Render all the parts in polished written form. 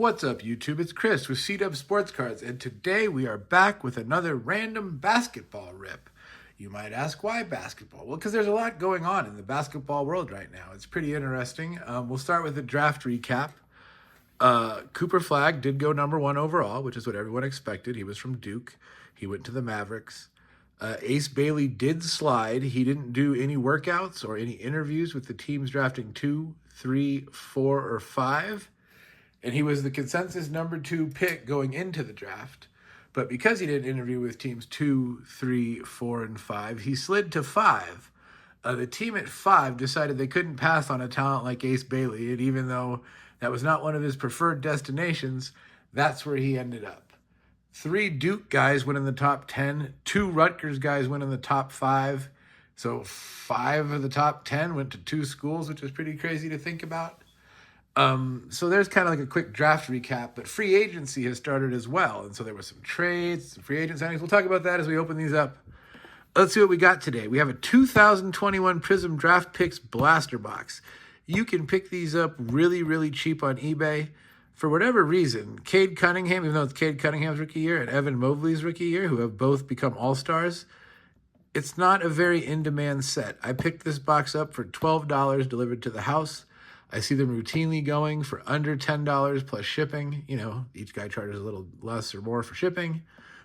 What's up, YouTube? It's Chris with C-Dub Sports Cards, and today we are back with another random basketball rip. You might ask, why basketball? Well, because there's a lot going on in the basketball world right now. It's pretty interesting. We'll start with the draft recap. Cooper Flagg did go number 1 overall, which is what everyone expected. He was from Duke. He went to the Mavericks. Ace Bailey did slide. He didn't do any workouts or any interviews with the teams drafting 2, 3, 4, or 5. And he was the consensus number 2 pick going into the draft. But because he didn't interview with teams 2, 3, 4, and 5, he slid to 5. The team at 5 decided they couldn't pass on a talent like Ace Bailey. And even though that was not one of his preferred destinations, that's where he ended up. 3 Duke guys went in the top 10. 2 Rutgers guys went in the top 5. So 5 of the top 10 went to 2 schools, which is pretty crazy to think about. So there's kind of like a quick draft recap, but free agency has started as well. And so there were some trades, some free agent signings. We'll talk about that as we open these up. Let's see what we got today. We have a 2021 Prizm Draft Picks Blaster Box. You can pick these up really, really cheap on eBay. For whatever reason, Cade Cunningham, even though it's Cade Cunningham's rookie year and Evan Mobley's rookie year, who have both become all-stars, it's not a very in-demand set. I picked this box up for $12 delivered to the house. I see them routinely going for under $10 plus shipping. You know, each guy charges a little less or more for shipping.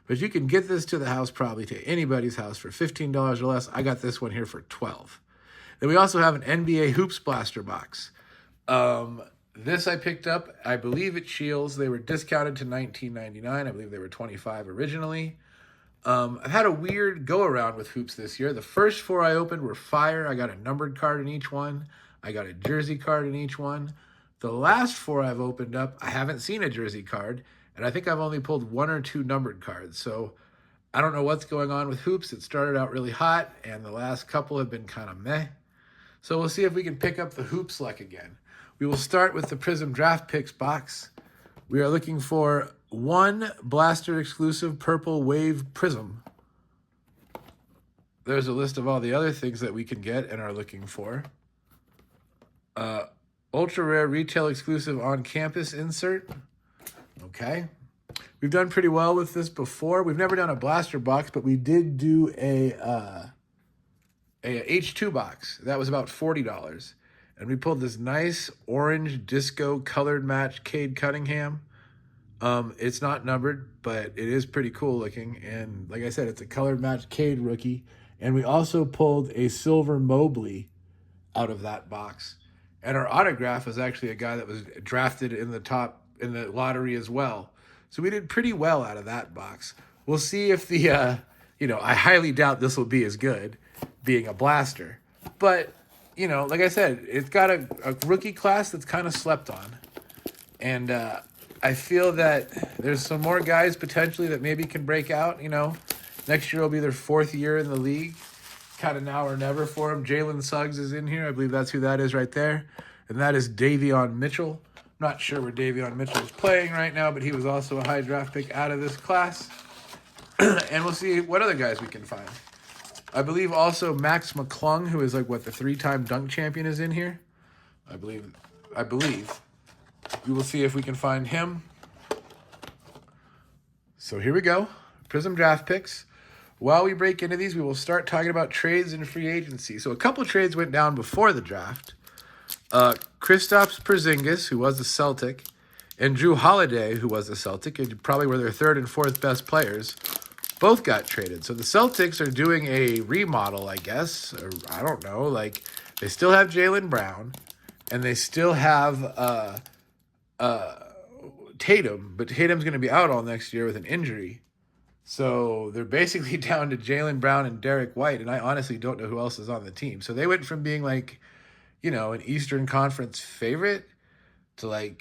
But you can get this to the house, probably to anybody's house, for $15 or less. I got this one here for $12. Then we also have an NBA Hoops Blaster box. This I picked up, I believe at Shields. They were discounted to $19.99. I believe they were $25 originally. I've had a weird go-around with hoops this year. The first 4 I opened were fire. I got a numbered card in each one. I got a jersey card in each one. The last 4 I've opened up, I haven't seen a jersey card, and I think I've only pulled 1 or 2 numbered cards. So I don't know what's going on with hoops. It started out really hot, and the last couple have been kind of meh. So we'll see if we can pick up the hoops luck again. We will start with the Prizm Draft Picks box. We are looking for 1 Blaster exclusive Purple Wave Prizm. There's a list of all the other things that we can get and are looking for. Ultra rare retail exclusive on campus insert. Okay. We've done pretty well with this before. We've never done a blaster box, but we did do a H2 box. That was about $40. And we pulled this nice orange disco colored match Cade Cunningham. It's not numbered, but it is pretty cool looking. And like I said, it's a colored match Cade rookie. And we also pulled a silver Mobley out of that box. And our autograph was actually a guy that was drafted in the lottery as well. So we did pretty well out of that box. We'll see if the, I highly doubt this will be as good being a blaster. But, like I said, it's got a rookie class that's kind of slept on. And I feel that there's some more guys potentially that maybe can break out. Next year will be their 4th year in the league. Kind of now or never for him. Jalen Suggs is in here. I believe that's who that is right there. And that is Davion Mitchell. I'm not sure where Davion Mitchell is playing right now, but he was also a high draft pick out of this class. And we'll see what other guys we can find. I believe also Max McClung, who is the 3-time dunk champion, is in here. I believe. We will see if we can find him. So here we go. Prizm Draft Picks. While we break into these, we will start talking about trades and free agency. So a couple trades went down before the draft. Kristaps Porzingis, who was a Celtic, and Drew Holiday, who was a Celtic, and probably were their 3rd and 4th best players, both got traded. So the Celtics are doing a remodel, I guess. Or I don't know. They still have Jaylen Brown, and they still have Tatum, but Tatum's going to be out all next year with an injury. So they're basically down to Jaylen Brown and Derek White, and I honestly don't know who else is on the team. So they went from being an Eastern Conference favorite to I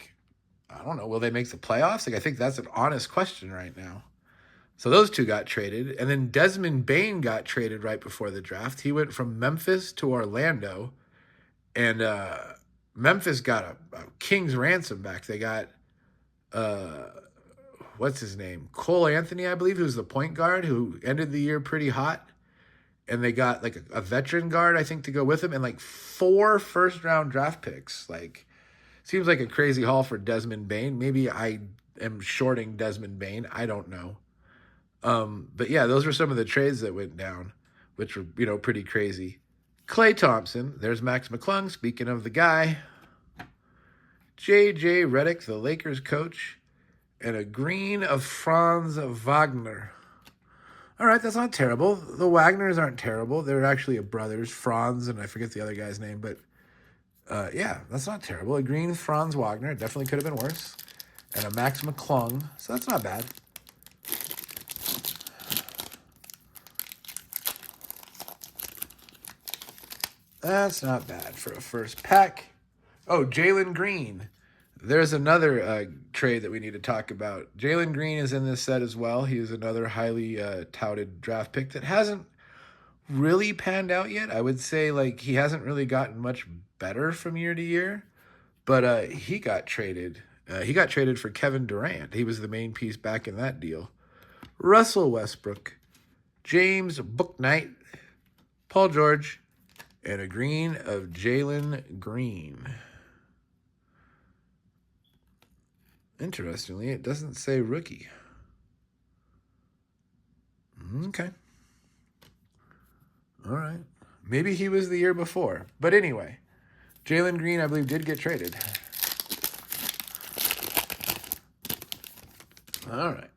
don't know, will they make the playoffs? I think that's an honest question right now. So those 2 got traded. And then Desmond Bane got traded right before the draft. He went from Memphis to Orlando, and Memphis got a king's ransom back. They got what's his name? Cole Anthony, I believe, who's the point guard who ended the year pretty hot. And they got a veteran guard, I think, to go with him, and 4 first-round draft picks. Seems like a crazy haul for Desmond Bain. Maybe I am shorting Desmond Bain. I don't know. But yeah, those were some of the trades that went down, which were, pretty crazy. Clay Thompson, there's Max McClung, speaking of the guy. J.J. Redick, the Lakers coach, and a green of Franz Wagner. All right, that's not terrible. The Wagners aren't terrible. They're actually brothers, Franz, and I forget the other guy's name, but yeah, that's not terrible. A green Franz Wagner, it definitely could have been worse. And a Max McClung, so that's not bad. That's not bad for a first pack. Oh, Jalen Green. There's another trade that we need to talk about. Jalen Green is in this set as well. He is another highly touted draft pick that hasn't really panned out yet. I would say like he hasn't really gotten much better from year to year, but he got traded. He got traded for Kevin Durant. He was the main piece back in that deal. Russell Westbrook, James Bouknight, Paul George, and a green of Jalen Green. Interestingly, it doesn't say rookie. Okay. All right. Maybe he was the year before. But anyway, Jalen Green, I believe, did get traded. All right.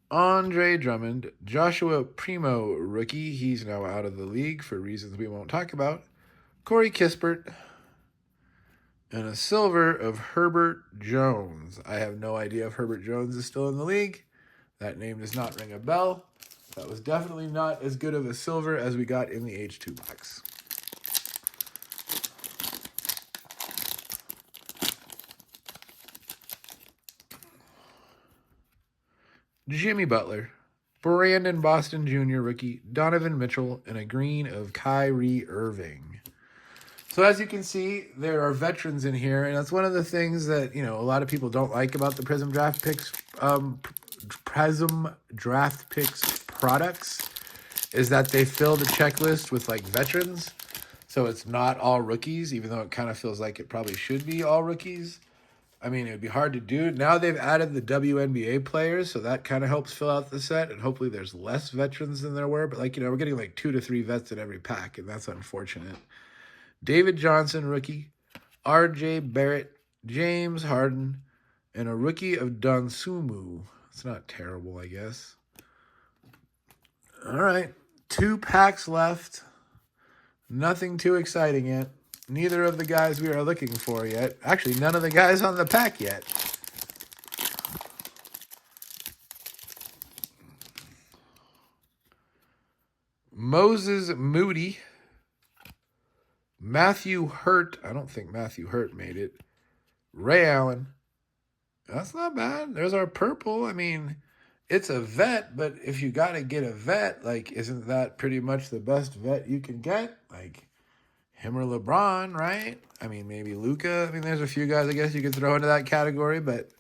Andre Drummond, Joshua Primo, rookie. He's now out of the league for reasons we won't talk about. Corey Kispert, and a silver of Herbert Jones. I have no idea if Herbert Jones is still in the league. That name does not ring a bell. That was definitely not as good of a silver as we got in the H2 box. Jimmy Butler, Brandon Boston Jr. rookie, Donovan Mitchell, and a green of Kyrie Irving. So as you can see, there are veterans in here, and that's one of the things that, a lot of people don't like about the Prizm Draft Picks, products, is that they fill the checklist with like veterans. So it's not all rookies, even though it kind of feels like it probably should be all rookies. I mean, it would be hard to do. Now they've added the WNBA players, so that kind of helps fill out the set, and hopefully there's less veterans than there were. But we're getting like 2 to 3 vets in every pack, and that's unfortunate. David Johnson, rookie. R.J. Barrett, James Harden, and a rookie of Donsumu. It's not terrible, I guess. All right. 2 packs left. Nothing too exciting yet. Neither of the guys we are looking for yet. Actually, none of the guys on the pack yet. Moses Moody. Matthew Hurt. I don't think Matthew Hurt made it. Ray Allen. That's not bad. There's our purple. I mean, it's a vet, but if you got to get a vet, isn't that pretty much the best vet you can get? Him or LeBron, right? I mean, maybe Luka. I mean, there's a few guys I guess you could throw into that category, but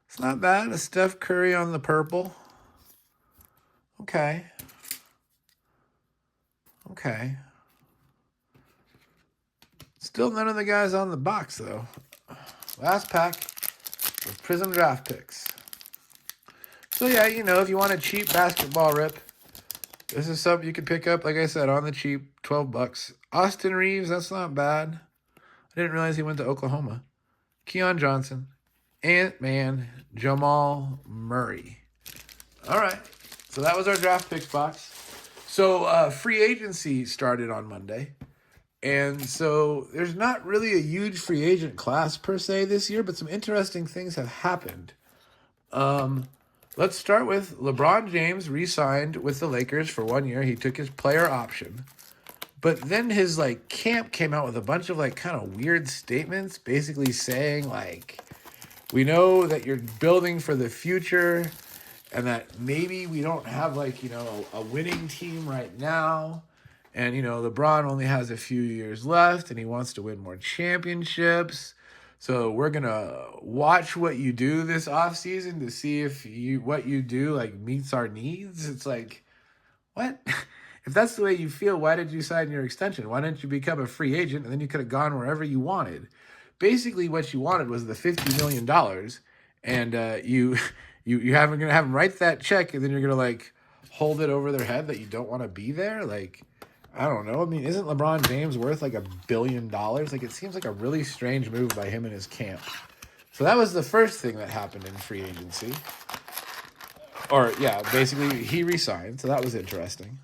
it's not bad. A Steph Curry on the purple. Okay. Still none of the guys on the box, though. Last pack with Prizm Draft Picks. So, yeah, if you want a cheap basketball rip, this is something you can pick up, like I said, on the cheap, $12. Austin Reeves, that's not bad. I didn't realize he went to Oklahoma. Keon Johnson, Ant-Man, Jamal Murray. All right, so that was our draft picks box. So free agency started on Monday. And so there's not really a huge free agent class per se this year, but some interesting things have happened. Let's start with LeBron James re-signed with the Lakers for 1 year. He took his player option. But then his camp came out with a bunch of kind of weird statements, basically saying we know that you're building for the future and that maybe we don't have a winning team right now. And, LeBron only has a few years left and he wants to win more championships. So we're going to watch what you do this offseason to see if what you do meets our needs. It's what? If that's the way you feel, why did you sign your extension? Why didn't you become a free agent and then you could have gone wherever you wanted? Basically, what you wanted was the $50 million, and you have gonna have them write that check, and then you're gonna like hold it over their head that you don't want to be there. Like, I don't know. I mean, isn't LeBron James worth like $1 billion? Like, it seems like a really strange move by him and his camp. So that was the first thing that happened in free agency. Or, yeah, basically he resigned, so that was interesting.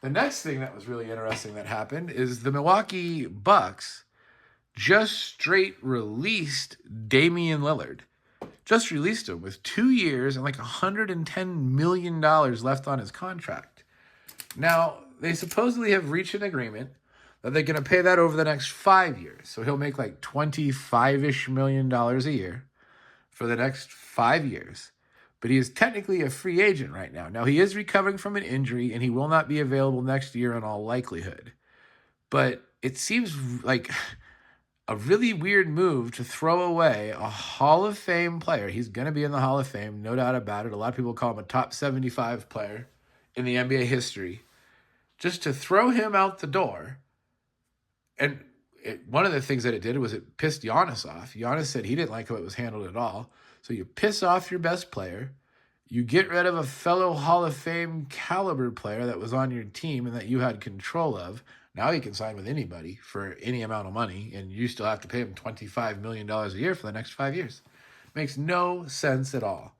The next thing that was really interesting that happened is the Milwaukee Bucks just straight released Damian Lillard. Just released him with 2 years and like $110 million left on his contract. Now, they supposedly have reached an agreement that they're going to pay that over the next 5 years. So he'll make like $25-ish million a year for the next 5 years. But he is technically a free agent right now. Now, he is recovering from an injury, and he will not be available next year in all likelihood. But it seems like a really weird move to throw away a Hall of Fame player. He's going to be in the Hall of Fame, no doubt about it. A lot of people call him a top 75 player in the NBA history. Just to throw him out the door. And one of the things that it did was it pissed Giannis off. Giannis said he didn't like how it was handled at all. So you piss off your best player. You get rid of a fellow Hall of Fame caliber player that was on your team and that you had control of. Now he can sign with anybody for any amount of money, and you still have to pay him $25 million a year for the next 5 years. Makes no sense at all.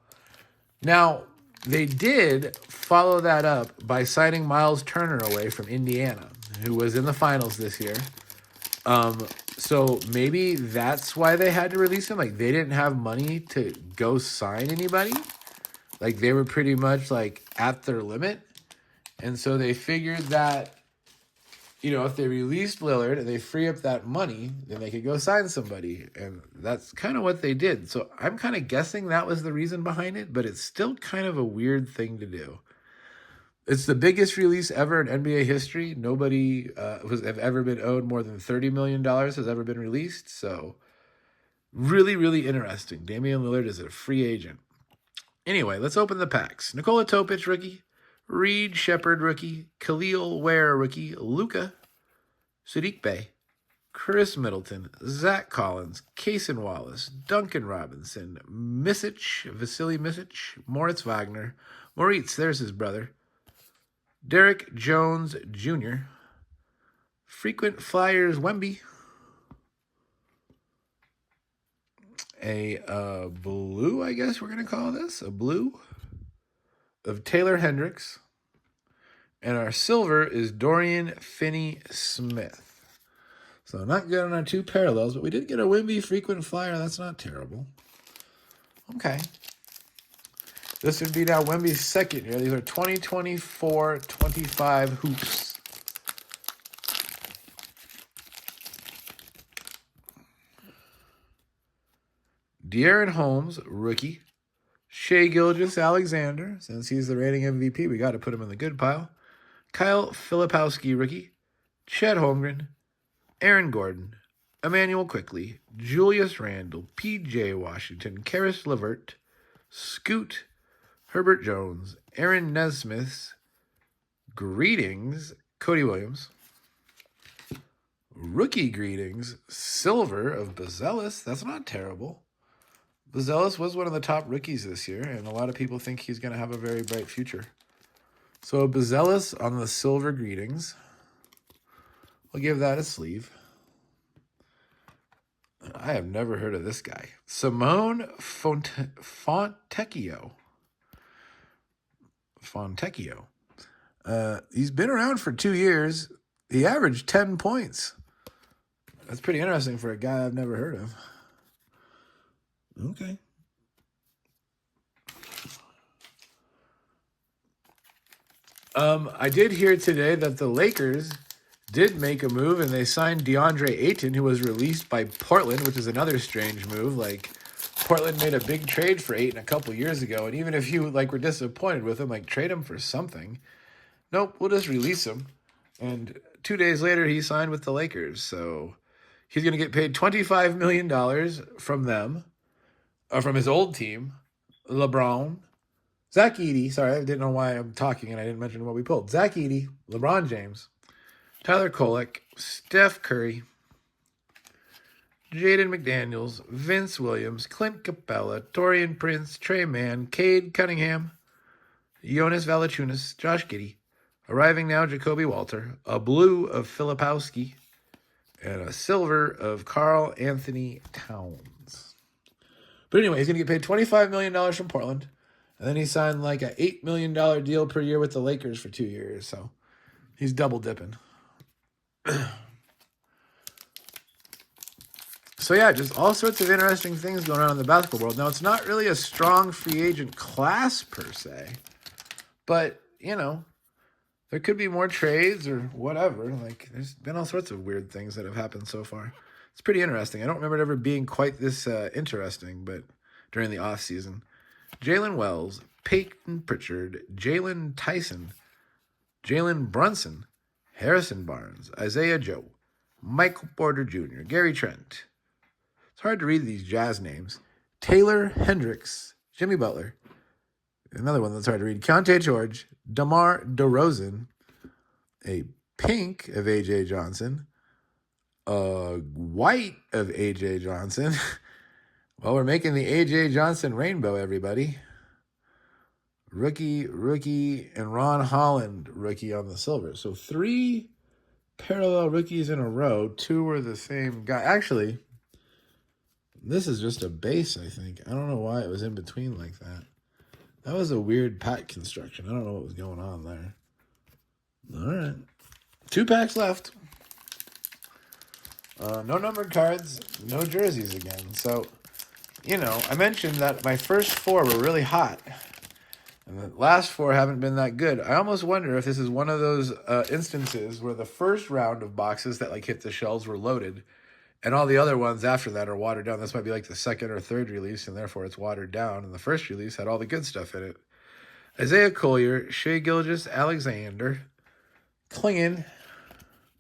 Now, they did follow that up by signing Miles Turner away from Indiana, who was in the finals this year. So maybe that's why they had to release him. Like, they didn't have money to go sign anybody. Like, they were pretty much like at their limit. And so they figured that, you know, if they released Lillard and they free up that money, then they could go sign somebody. And that's kind of what they did. So I'm kind of guessing that was the reason behind it, but it's still kind of a weird thing to do. It's the biggest release ever in NBA history. Nobody have ever been owed more than $30 million has ever been released. So really, really interesting. Damian Lillard is a free agent. Anyway, let's open the packs. Nikola Topic, rookie. Reed Shepard, rookie. Khalil Ware, rookie. Luka. Sadiq Bey. Chris Middleton. Zach Collins. Cason Wallace. Duncan Robinson. Vasily Misic. Moritz Wagner. Moritz, there's his brother. Derek Jones Jr. Frequent Flyers Wemby. A blue, I guess we're going to call this. A blue of Taylor Hendricks. And our silver is Dorian Finney-Smith. So not good on our two parallels, but we did get a Wemby frequent flyer. That's not terrible. Okay. This would be now Wemby's second year. These are 2024-25 hoops. De'Aaron Holmes, rookie. Shai Gilgeous-Alexander, since he's the reigning MVP, we got to put him in the good pile. Kyle Filipowski, rookie. Chet Holmgren. Aaron Gordon. Emmanuel Quickley. Julius Randle. P.J. Washington. Karis LeVert. Scoot. Herbert Jones. Aaron Nesmith. Greetings. Cody Williams. Rookie greetings. Silver of Bazelis. That's not terrible. Bazelis was one of the top rookies this year, and a lot of people think he's going to have a very bright future. So Bazelis on the silver greetings. We'll give that a sleeve. I have never heard of this guy. Simone Fontecchio. He's been around for 2 years. He averaged 10 points. That's pretty interesting for a guy I've never heard of. Okay. I did hear today that the Lakers did make a move and they signed DeAndre Ayton, who was released by Portland, which is another strange move. Like, Portland made a big trade for Ayton a couple years ago, and even if you were disappointed with him, trade him for something. Nope, we'll just release him. And 2 days later, he signed with the Lakers. So he's going to get paid $25 million from them, or from his old team, LeBron. Zach Edey. Sorry, I didn't know why I'm talking and I didn't mention what we pulled. Zach Edey, LeBron James, Tyler Kolek, Steph Curry, Jaden McDaniels, Vince Williams, Clint Capella, Torian Prince, Trey Mann, Cade Cunningham, Jonas Valanciunas, Josh Giddey, arriving now Jacoby Walter, a blue of Filipowski, and a silver of Karl Anthony Towns. But anyway, he's going to get paid $25 million from Portland. And then he signed like an $8 million deal per year with the Lakers for 2 years. So he's double dipping. So yeah, just all sorts of interesting things going on in the basketball world. Now, it's not really a strong free agent class per se. But, you know, there could be more trades or whatever. Like, there's been all sorts of weird things that have happened so far. It's pretty interesting. I don't remember it ever being quite this interesting, but during the offseason. Jalen Wells, Peyton Pritchard, Jalen Tyson, Jalen Brunson, Harrison Barnes, Isaiah Joe, Michael Porter Jr., Gary Trent. It's hard to read these Jazz names. Taylor Hendricks, Jimmy Butler. Another one that's hard to read. Keontae George, DeMar DeRozan, a pink of A.J. Johnson, a white of A.J. Johnson. Well, we're making the A.J. Johnson rainbow, everybody. Rookie, and Ron Holland, rookie on the silver. So 3 parallel rookies in a row. 2 were the same guy. Actually, this is just a base, I think. I don't know why it was in between like that. That was a weird pack construction. I don't know what was going on there. All right. 2 packs left. No numbered cards, no jerseys again. So, you know, I mentioned that my first 4 were really hot. And the last 4 haven't been that good. I almost wonder if this is one of those instances where the first round of boxes that like hit the shelves were loaded, and all the other ones after that are watered down. This might be like the second or third release, and therefore it's watered down. And the first release had all the good stuff in it. Isaiah Collier, Shai Gilgeous-Alexander, Klingon,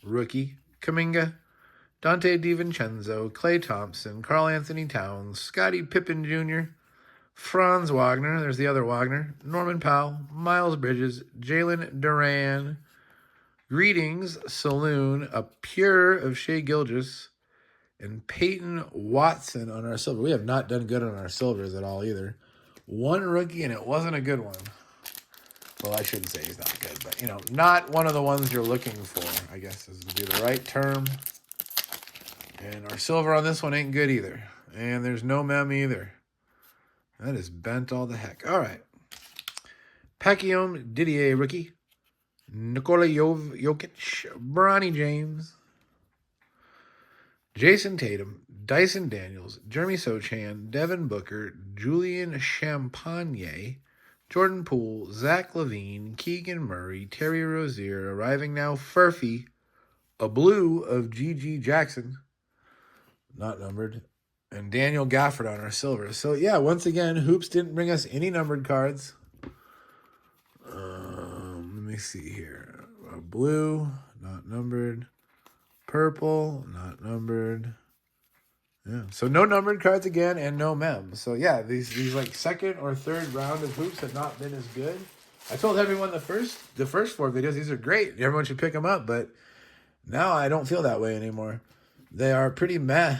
rookie, Kuminga, Dante DiVincenzo, Klay Thompson, Karl Anthony Towns, Scottie Pippen Jr., Franz Wagner, there's the other Wagner, Norman Powell, Miles Bridges, Jalen Duran, Greetings, Saloon, a pure of Shai Gilgeous, and Peyton Watson on our silver. We have not done good on our silvers at all either. 1 rookie, and it wasn't a good one. Well, I shouldn't say he's not good, but, you know, not one of the ones you're looking for, I guess is would be the right term. And our silver on this one ain't good either. And there's no mem either. That is bent all the heck. All right. Pacquiao Didier, rookie. Nikola Jokic, Bronny James, Jason Tatum, Dyson Daniels, Jeremy Sochan, Devin Booker, Julian Champagne, Jordan Poole, Zach LaVine, Keegan Murray, Terry Rozier, arriving now, Furphy, a blue of G.G. Jackson, not numbered, and Daniel Gafford on our silver. So, yeah, once again, Hoops didn't bring us any numbered cards. Let me see here. Blue, not numbered. Purple, not numbered. Yeah, so no numbered cards again and no mem. So, yeah, these like second or third round of Hoops have not been as good. I told everyone the first 4 videos, these are great. Everyone should pick them up, but now I don't feel that way anymore. They are pretty meh.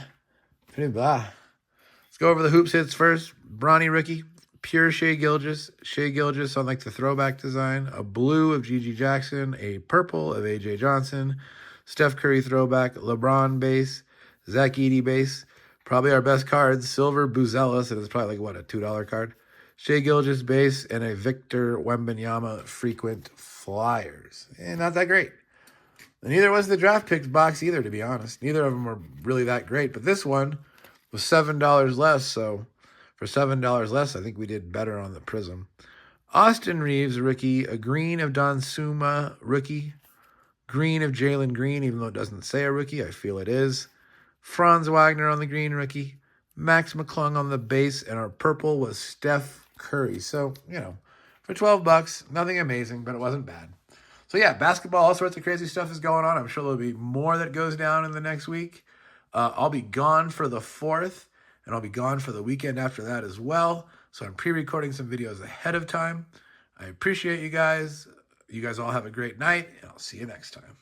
Pretty blah. Let's go over the Hoops hits first. Bronny rookie. Pure Shai Gilgeous. Shai Gilgeous on like the throwback design. A blue of G.G. Jackson. A purple of A.J. Johnson. Steph Curry throwback. LeBron base. Zach Edey base. Probably our best cards. Silver Buzelis. And it's probably like, what, a $2 card. Shai Gilgeous base. And a Victor Wembanyama frequent flyers. And not that great. And neither was the draft picks box either, to be honest. Neither of them were really that great. But this one was $7 less. So for $7 less, I think we did better on the Prizm. Austin Reeves, rookie. A green of Don Suma, rookie. Green of Jalen Green, even though it doesn't say a rookie. I feel it is. Franz Wagner on the green, rookie. Max McClung on the base. And our purple was Steph Curry. So, you know, for $12, nothing amazing, but it wasn't bad. So, yeah, basketball, all sorts of crazy stuff is going on. I'm sure there'll be more that goes down in the next week. I'll be gone for the 4th, and I'll be gone for the weekend after that as well. So I'm pre-recording some videos ahead of time. I appreciate you guys. You guys all have a great night, and I'll see you next time.